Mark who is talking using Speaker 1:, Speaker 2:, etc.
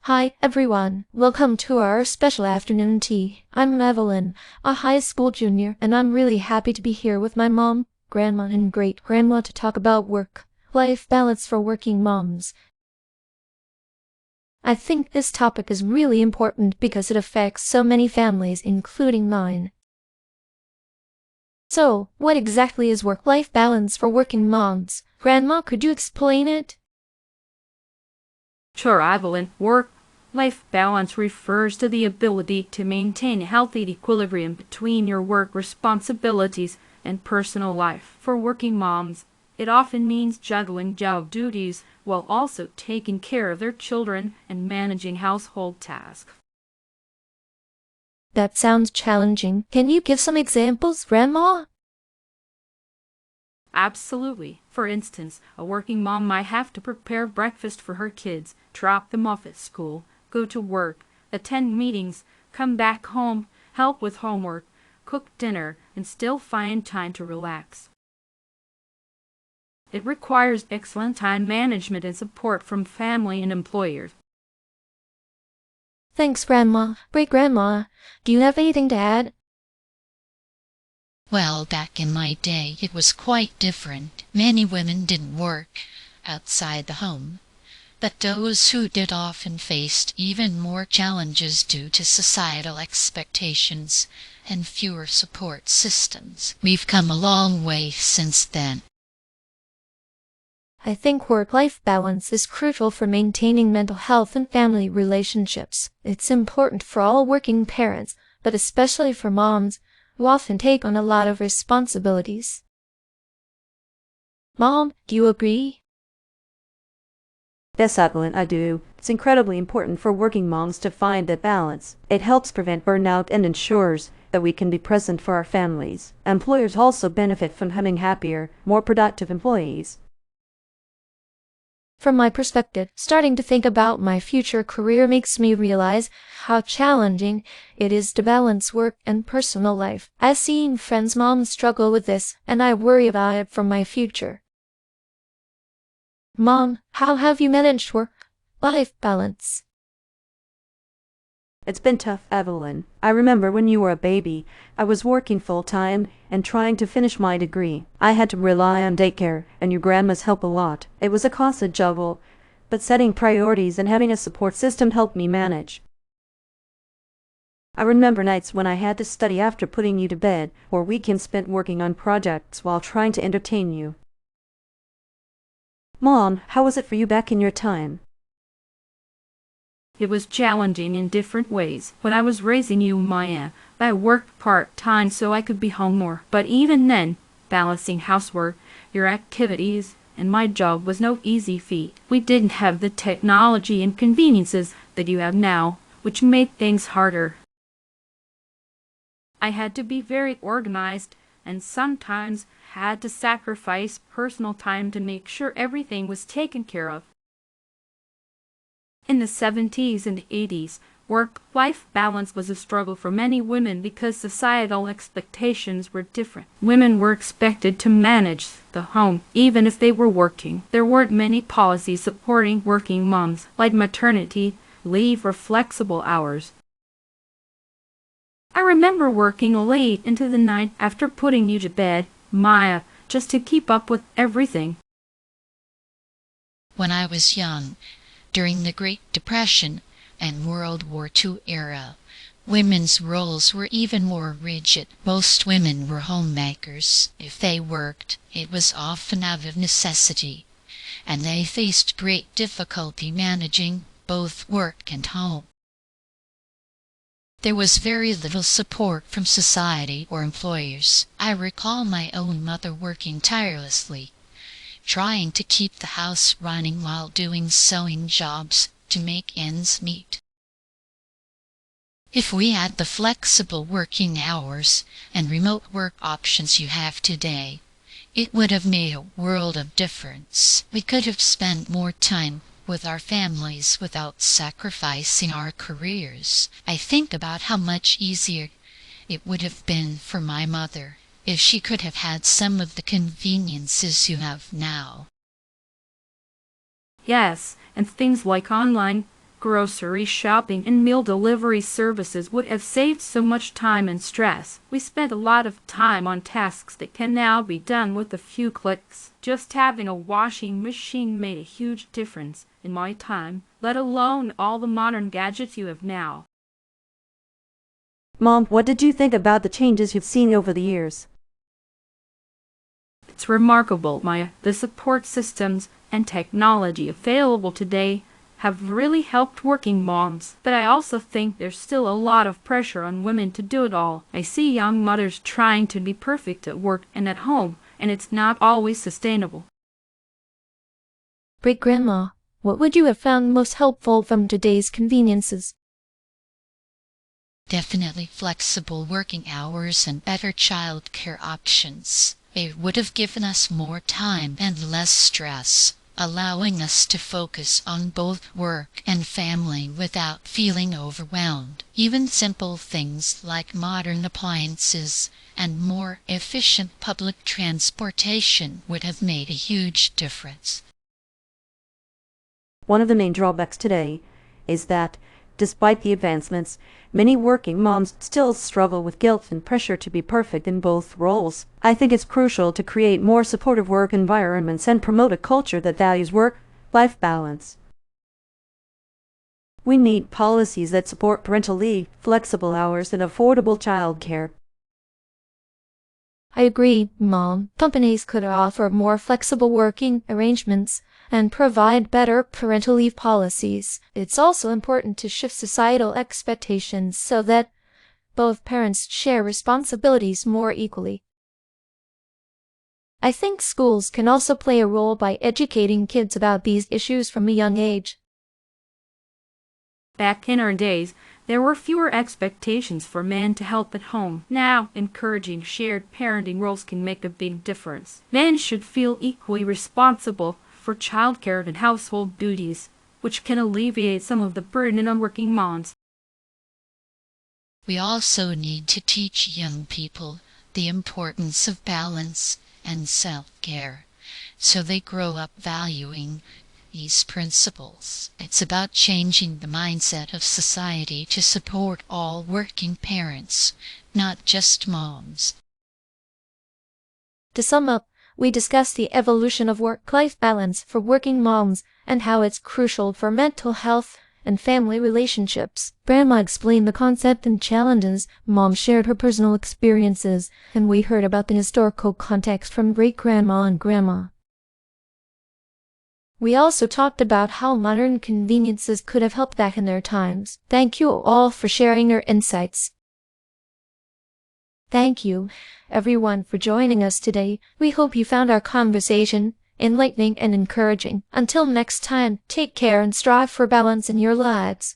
Speaker 1: Hi everyone, welcome to our special afternoon tea. I'm Evelyn, a high school junior, and I'm really happy to be here with my mom, grandma, and great-grandma to talk about work-life balance for working moms. I think this topic is really important because it affects so many families, including mine. So, what exactly is work-life balance for working moms? Grandma, could you explain it?
Speaker 2: Sure, Evelyn. Work-life balance refers to the ability to maintain a healthy equilibrium between your work responsibilities and personal life. For working moms, it often means juggling job duties while also taking care of their children and managing household tasks.
Speaker 1: That sounds challenging. Can you give some examples, Grandma?
Speaker 2: Absolutely. For instance, a working mom might have to prepare breakfast for her kids, drop them off at school, go to work, attend meetings, come back home, help with homework, cook dinner, and still find time to relax. It requires excellent time management and support from family and employers.
Speaker 1: Thanks, Grandma. Great-grandma, do you have anything to add?
Speaker 3: Well, back in my day, it was quite different. Many women didn't work outside the home, but those who did often faced even more challenges due to societal expectations and fewer support systems. We've come a long way since then.
Speaker 1: I think work-life balance is crucial for maintaining mental health and family relationships. It's important for all working parents, but especially for moms, who often take on a lot of responsibilities. Mom, do you agree?
Speaker 4: Yes, Evelyn, I do. It's incredibly important for working moms to find that balance. It helps prevent burnout and ensures that we can be present for our families. Employers also benefit from having happier, more productive employees.
Speaker 1: From my perspective, starting to think about my future career makes me realize how challenging it is to balance work and personal life. I've seen friends' moms struggle with this, and I worry about it for my future. Mom, how have you managed work-life balance?
Speaker 4: It's been tough, Evelyn. I remember when you were a baby, I was working full-time and trying to finish my degree. I had to rely on daycare and your grandma's help a lot. It was a constant juggle, but setting priorities and having a support system helped me manage. I remember nights when I had to study after putting you to bed, or weekends spent working on projects while trying to entertain you. Mom, how was it for you back in your time?
Speaker 2: It was challenging in different ways. When I was raising you, Maya, I worked part-time so I could be home more. But even then, balancing housework, your activities, and my job was no easy feat. We didn't have the technology and conveniences that you have now, which made things harder. I had to be very organized and sometimes had to sacrifice personal time to make sure everything was taken care of. In the 70s and 80s, work-life balance was a struggle for many women because societal expectations were different. Women were expected to manage the home, even if they were working. There weren't many policies supporting working moms, like maternity leave or flexible hours. I remember working late into the night after putting you to bed, Maya, just to keep up with everything.
Speaker 3: When I was young, during the Great Depression and World War II era, women's roles were even more rigid. Most women were homemakers. If they worked, it was often out of necessity, and they faced great difficulty managing both work and home. There was very little support from society or employers. I recall my own mother working tirelessly, trying to keep the house running while doing sewing jobs to make ends meet. If we had the flexible working hours and remote work options you have today, it would have made a world of difference. We could have spent more time with our families without sacrificing our careers. I think about how much easier it would have been for my mother if she could have had some of the conveniences you have now.
Speaker 2: Yes, and things like online grocery shopping and meal delivery services would have saved so much time and stress. We spent a lot of time on tasks that can now be done with a few clicks. Just having a washing machine made a huge difference in my time, let alone all the modern gadgets you have now.
Speaker 4: Mom, what did you think about the changes you've seen over the years?
Speaker 2: It's remarkable, Maya. The support systems and technology available today have really helped working moms, but I also think there's still a lot of pressure on women to do it all. I see young mothers trying to be perfect at work and at home, and it's not always sustainable.
Speaker 1: Great-grandma, what would you have found most helpful from today's conveniences?
Speaker 3: Definitely flexible working hours and better child care options. It would have given us more time and less stress, allowing us to focus on both work and family without feeling overwhelmed. Even simple things like modern appliances and more efficient public transportation would have made a huge difference.
Speaker 4: One of the main drawbacks today is that, despite the advancements, many working moms still struggle with guilt and pressure to be perfect in both roles. I think it's crucial to create more supportive work environments and promote a culture that values work-life balance. We need policies that support parental leave, flexible hours, and affordable childcare.
Speaker 1: I agree, Mom. Companies could offer more flexible working arrangements and provide better parental leave policies. It's also important to shift societal expectations so that both parents share responsibilities more equally. I think schools can also play a role by educating kids about these issues from a young age.
Speaker 2: Back in our days, there were fewer expectations for men to help at home. Now, encouraging shared parenting roles can make a big difference. Men should feel equally responsible for childcare and household duties, which can alleviate some of the burden on working moms.
Speaker 3: We also need to teach young people the importance of balance and self-care, so they grow up valuing these principles. It's about changing the mindset of society to support all working parents, not just moms.
Speaker 1: To sum up, we discussed the evolution of work-life balance for working moms and how it's crucial for mental health and family relationships. Grandma explained the concept and challenges, Mom shared her personal experiences, and we heard about the historical context from great-grandma and grandma. We also talked about how modern conveniences could have helped back in their times. Thank you all for sharing your insights. Thank you, everyone, for joining us today. We hope you found our conversation enlightening and encouraging. Until next time, take care and strive for balance in your lives.